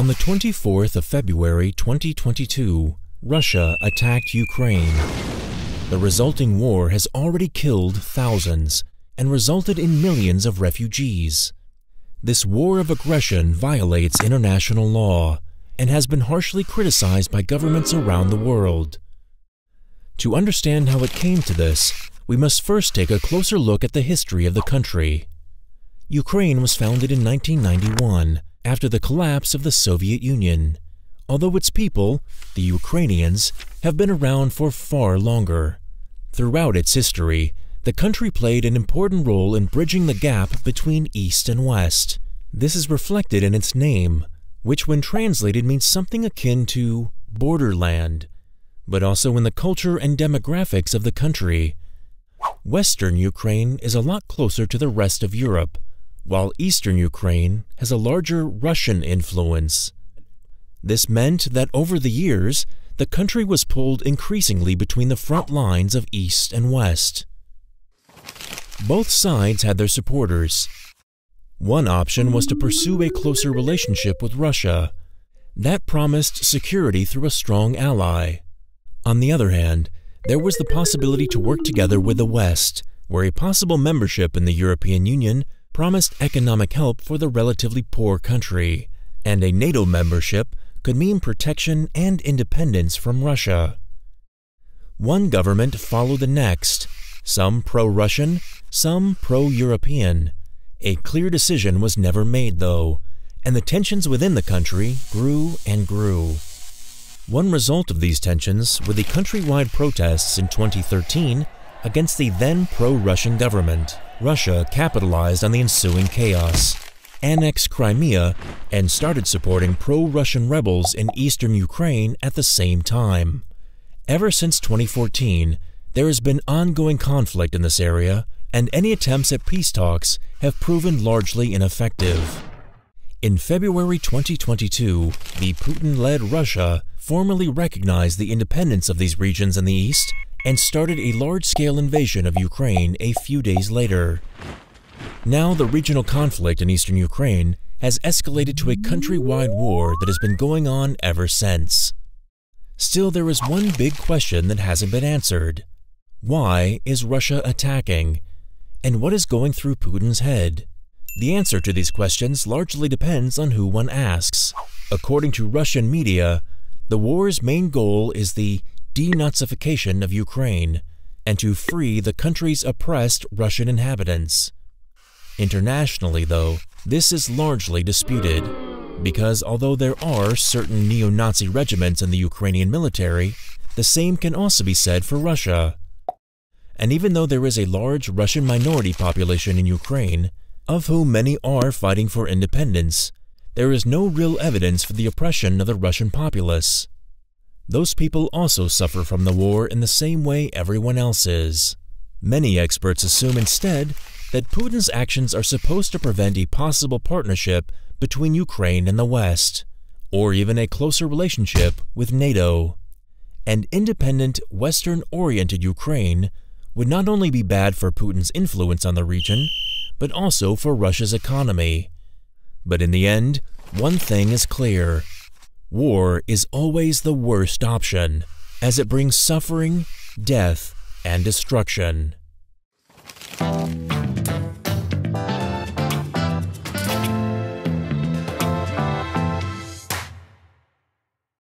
On the 24th of February 2022, Russia attacked Ukraine. The resulting war has already killed thousands and resulted in millions of refugees. This war of aggression violates international law and has been harshly criticized by governments around the world. To understand how it came to this, we must first take a closer look at the history of the country. Ukraine was founded in 1991 after the collapse of the Soviet Union, although its people, the Ukrainians, have been around for far longer. Throughout its history, the country played an important role in bridging the gap between East and West. This is reflected in its name, which when translated means something akin to borderland, but also in the culture and demographics of the country. Western Ukraine is a lot closer to the rest of Europe, while Eastern Ukraine has a larger Russian influence. This meant that over the years, the country was pulled increasingly between the front lines of East and West. Both sides had their supporters. One option was to pursue a closer relationship with Russia. That promised security through a strong ally. On the other hand, there was the possibility to work together with the West, where a possible membership in the European Union promised economic help for the relatively poor country, and a NATO membership could mean protection and independence from Russia. One government followed the next, some pro-Russian, some pro-European. A clear decision was never made, though, and the tensions within the country grew and grew. One result of these tensions were the countrywide protests in 2013 against the then pro-Russian government. Russia capitalized on the ensuing chaos, annexed Crimea, and started supporting pro-Russian rebels in eastern Ukraine at the same time. Ever since 2014, there has been ongoing conflict in this area, and any attempts at peace talks have proven largely ineffective. In February 2022, the Putin-led Russia formally recognized the independence of these regions in the east and started a large-scale invasion of Ukraine a few days later. Now the regional conflict in eastern Ukraine has escalated to a countrywide war that has been going on ever since. Still, there is one big question that hasn't been answered. Why is Russia attacking? And what is going through Putin's head? The answer to these questions largely depends on who one asks. According to Russian media, the war's main goal is the denazification of Ukraine and to free the country's oppressed Russian inhabitants. Internationally, though, this is largely disputed, because although there are certain neo-Nazi regiments in the Ukrainian military, the same can also be said for Russia. And even though there is a large Russian minority population in Ukraine, of whom many are fighting for independence, there is no real evidence for the oppression of the Russian populace. Those people also suffer from the war in the same way everyone else is. Many experts assume instead that Putin's actions are supposed to prevent a possible partnership between Ukraine and the West, or even a closer relationship with NATO. An independent, Western-oriented Ukraine would not only be bad for Putin's influence on the region, but also for Russia's economy. But in the end, one thing is clear. War is always the worst option, as it brings suffering, death, and destruction.